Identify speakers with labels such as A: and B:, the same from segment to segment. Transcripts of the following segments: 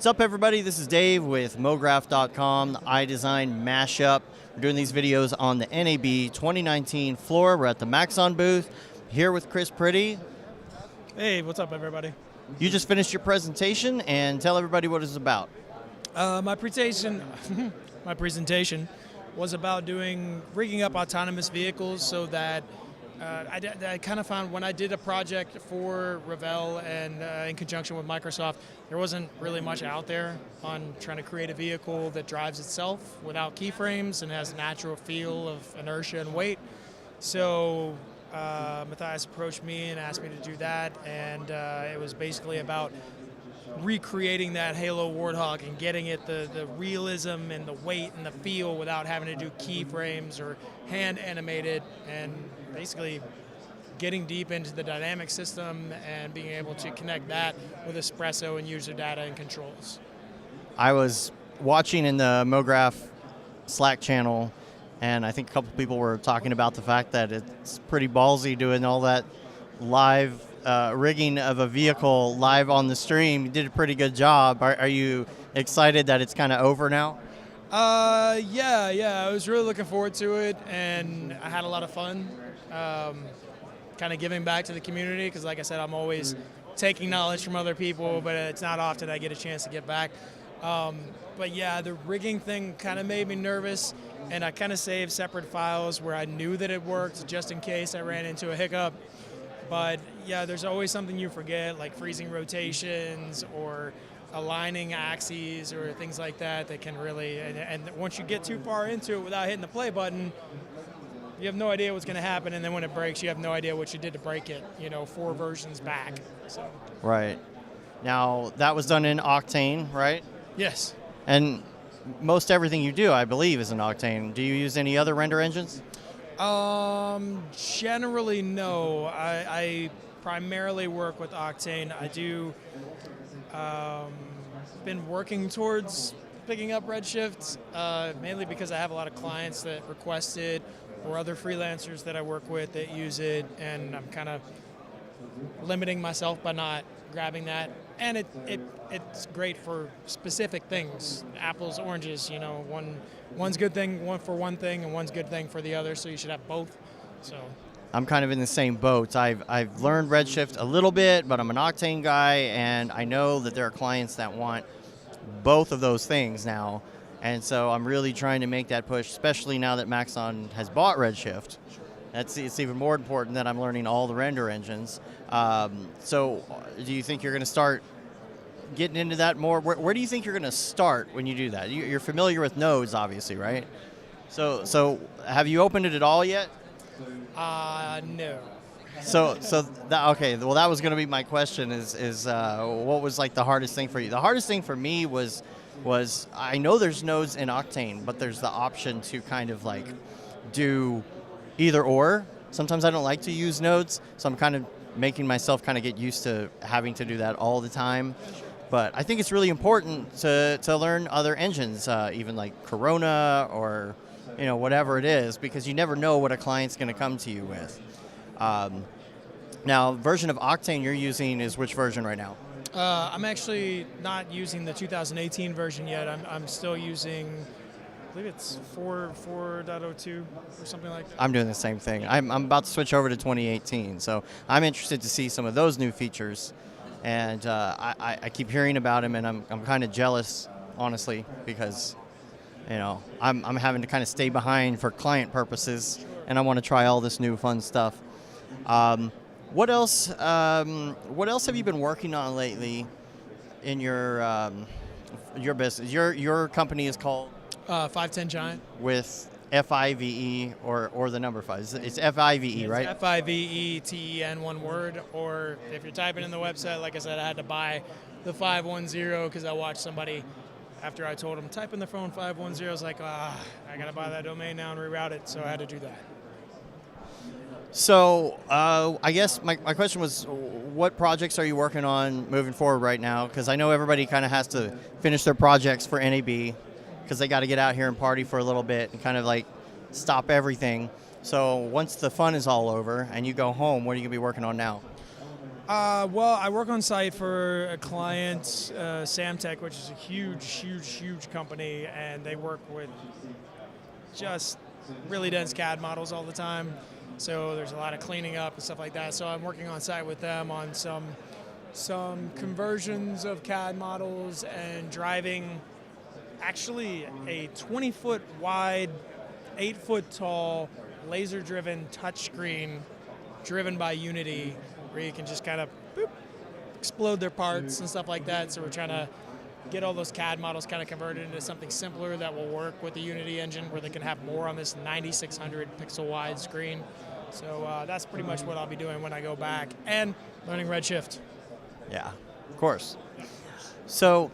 A: What's up, everybody? This is Dave with Mograph.com, the iDesign mashup. We're doing these videos on the NAB 2019 floor. We're at the Maxon booth, here with Priddy.
B: Hey, what's up, everybody?
A: You just finished your presentation, and tell everybody what it's about.
B: My presentation was about rigging up autonomous vehicles so that I kind of found when I did a project for Revell and in conjunction with Microsoft, there wasn't really much out there on trying to create a vehicle that drives itself without keyframes and has a natural feel of inertia and weight. So Matthias approached me and asked me to do that, and it was basically about recreating that Halo Warthog and getting it the realism and the weight and the feel without having to do keyframes or hand animated, and basically getting deep into the dynamic system and being able to connect that with Espresso and user data and controls.
A: I was watching in the Mograph Slack channel, and I think a couple people were talking about the fact that it's pretty ballsy doing all that live rigging of a vehicle live on the stream. You did a pretty good job. Are you excited that it's kind of over now?
B: Yeah. I was really looking forward to it, and I had a lot of fun. Kind of giving back to the community, because like I said, I'm always taking knowledge from other people, but it's not often I get a chance to get back. But yeah, the rigging thing kind of made me nervous, and I kind of saved separate files where I knew that it worked just in case I ran into a hiccup. But yeah, there's always something you forget, like freezing rotations or aligning axes or things like that can really, and once you get too far into it without hitting the play button, you have no idea what's going to happen, and then when it breaks, you have no idea what you did to break it, 4 versions back. So.
A: Right. Now, that was done in Octane, right?
B: Yes.
A: And most everything you do, I believe, is in Octane. Do you use any other render engines?
B: Generally, no. I primarily work with Octane. I do been working towards picking up Redshift, mainly because I have a lot of clients that request it, or other freelancers that I work with that use it, and I'm kind of limiting myself by not grabbing that. And it's great for specific things, apples, oranges. One's good thing for one thing, and one's good thing for the other. So you should have both. So
A: I'm kind of in the same boat. I've learned Redshift a little bit, but I'm an Octane guy, and I know that there are clients that want both of those things now. And so I'm really trying to make that push, especially now that Maxon has bought Redshift. It's even more important that I'm learning all the render engines. So do you think you're going to start getting into that more? Where do you think you're going to start when you do that? You're familiar with nodes, obviously, right? So have you opened it at all yet?
B: No.
A: Okay. Well, that was going to be my question. Is what was like the hardest thing for you? The hardest thing for me was I know there's nodes in Octane, but there's the option to kind of like do either or. Sometimes I don't like to use nodes, so I'm kind of making myself kind of get used to having to do that all the time. But I think it's really important to learn other engines, even like Corona or whatever it is, because you never know what a client's going to come to you with. Now, version of Octane you're using is which version right now?
B: I'm actually not using the 2018 version yet. I'm still using, I believe it's 4.02 or something like that.
A: I'm doing the same thing. I'm about to switch over to 2018, so I'm interested to see some of those new features. And I keep hearing about them, and I'm kind of jealous, honestly, because I'm having to kind of stay behind for client purposes, and I want to try all this new fun stuff. What else have you been working on lately in your business? Your company is called
B: 510 Giant.
A: With FIVE or the number 5. It's FIVE, right?
B: It's FIVETEN, one word. Or if you're typing in the website, like I said, I had to buy the 510 because I watched somebody, after I told them type in the phone 510, I was like, I gotta buy that domain now and reroute it, so I had to do that.
A: So I guess my question was, what projects are you working on moving forward right now? Because I know everybody kind of has to finish their projects for NAB, because they got to get out here and party for a little bit and kind of like stop everything. So once the fun is all over and you go home, what are you going to be working on now?
B: Well, I work on site for a client, Samtech, which is a huge company, and they work with just really dense CAD models all the time. So there's a lot of cleaning up and stuff like that. So I'm working on site with them on some conversions of CAD models and driving actually a 20-foot wide, 8-foot tall, laser-driven touchscreen driven by Unity, where you can just kind of explode their parts and stuff like that. So we're trying to get all those CAD models kind of converted into something simpler that will work with the Unity engine, where they can have more on this 9600 pixel wide screen. So that's pretty much what I'll be doing when I go back, and learning Redshift.
A: Yeah, of course. So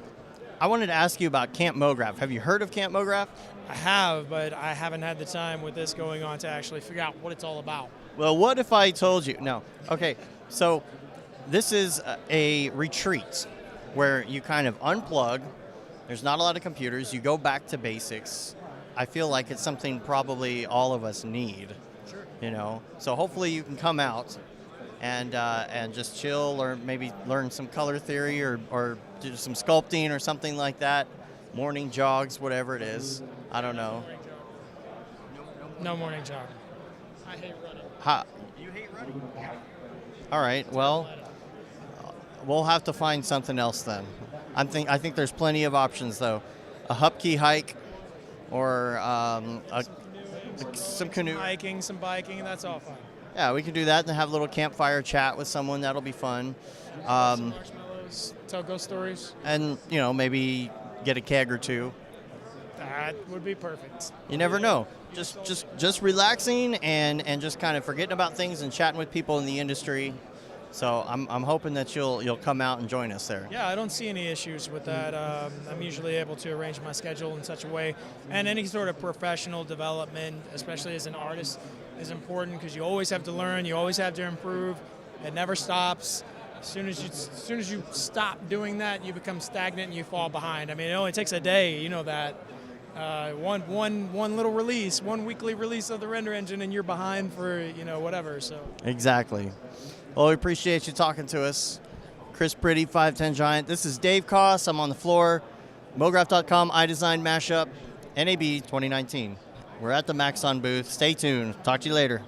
A: I wanted to ask you about Camp Mograph. Have you heard of Camp Mograph?
B: I have, but I haven't had the time with this going on to actually figure out what it's all about.
A: Well, what if I told you? No. Okay, so this is a retreat where you kind of unplug. There's not a lot of computers. You go back to basics. I feel like it's something probably all of us need.
B: Sure.
A: You know, so hopefully you can come out and just chill, or maybe learn some color theory, or do some sculpting or something like that. Morning jogs, whatever it is. I don't know.
B: No morning jog. I hate running.
A: You hate running? All right. Well, we'll have to find something else then. I think there's plenty of options though. A Hupkey hike, or some canoe.
B: Hiking, some biking, and that's all fine.
A: Yeah, we can do that and have a little campfire chat with someone. That'll be fun.
B: Some marshmallows, tell ghost stories.
A: And maybe get a keg or two.
B: That would be perfect.
A: You never know. Just relaxing and just kind of forgetting about things and chatting with people in the industry. So I'm hoping that you'll come out and join us there.
B: Yeah, I don't see any issues with that. I'm usually able to arrange my schedule in such a way, and any sort of professional development, especially as an artist, is important, because you always have to learn, you always have to improve. It never stops. As soon as you stop doing that, you become stagnant and you fall behind. I mean, it only takes a day, you know that. One little release, one weekly release of the render engine, and you're behind for whatever. So
A: exactly. Well, we appreciate you talking to us, Chris Priddy, 510 Giant. This is Dave Koss. I'm on the floor. Mograph.com, iDesign Mashup, NAB 2019. We're at the Maxon booth. Stay tuned. Talk to you later.